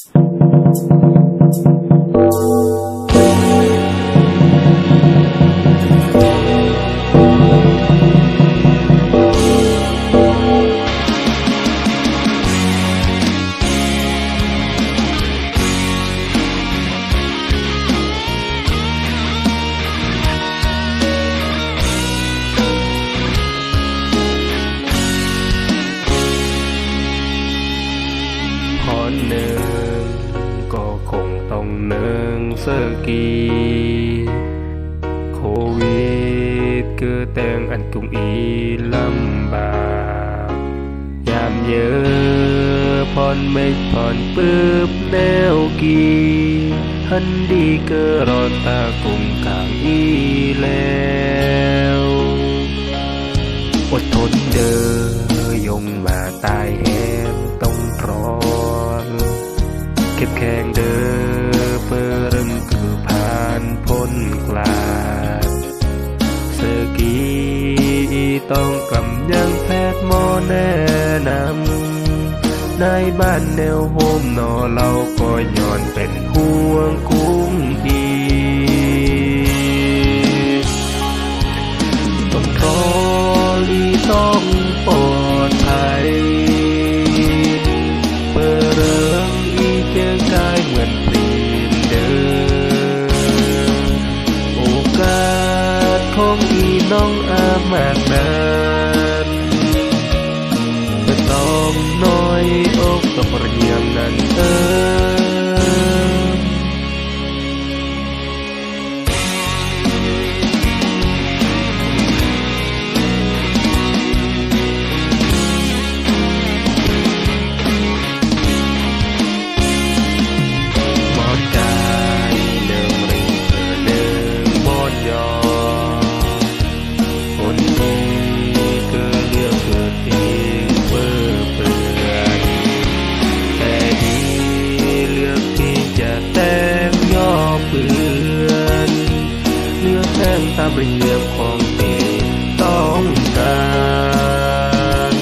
พรหนึ่งก็คงต้องหนึ่งเสกีโควิดคือแต่งอันกุงอีลำบากยามเยอะพรไม่พรปื๊บแนวกีหันดีเกิรอตากุงกางอีแล้วอดทนเด้อยงมาตายแหมต้องรอนเก็บแข้งเด้อเปิ่มคือผ่านพ้นกลาดเสกีต้องกำยังแพทย์หมอแนะนำในบ้านแนวโฮมนอเราก็ย้อนเป็นห่วงกุ้งอีต้องรอลีต้องปลอดภัยเปิดเรื่องอีเจอกายเหมือนปรีนเดิมโอกาสของอีน้องอามากนั้นไม่ต้องน้อยอกต้องเรียมนั้นตามเรียบของเด็กต้องการ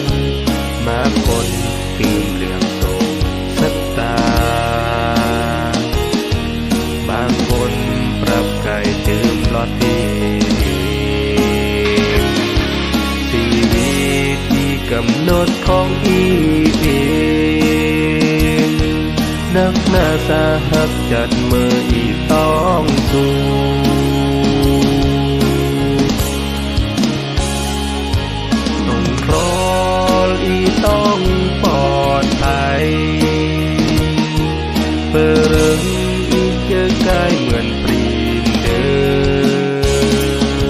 มาคนปีเหลืองทรงสัตตาบางคนปรับไก่ดื่มลอดดีชีวิตที่กำหนดของอีเองนักหน้าสาหัสจัดมืออีต้องสู้ต้องปลอดภัยเปิดอีกเจอกายเหมือนปรีนเดิ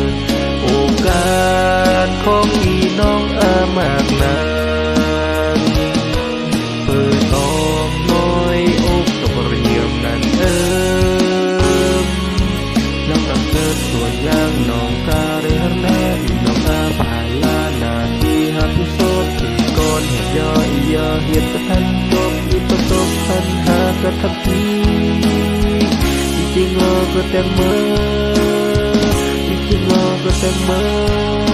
มโอกาสของอีน้องอามากนั้นเปิดออกน้อยอกต้องเรียมนั้นน้องต้องเกิดตัวอย่างน้องกาเรียนแน่น้องอาภายลานาที่หักโซดย่อยย่อเหตุประทันจบอีประสบปัญหากระทำทีจริงๆก็แต่เมื่อจริงๆก็แต่เมื่อ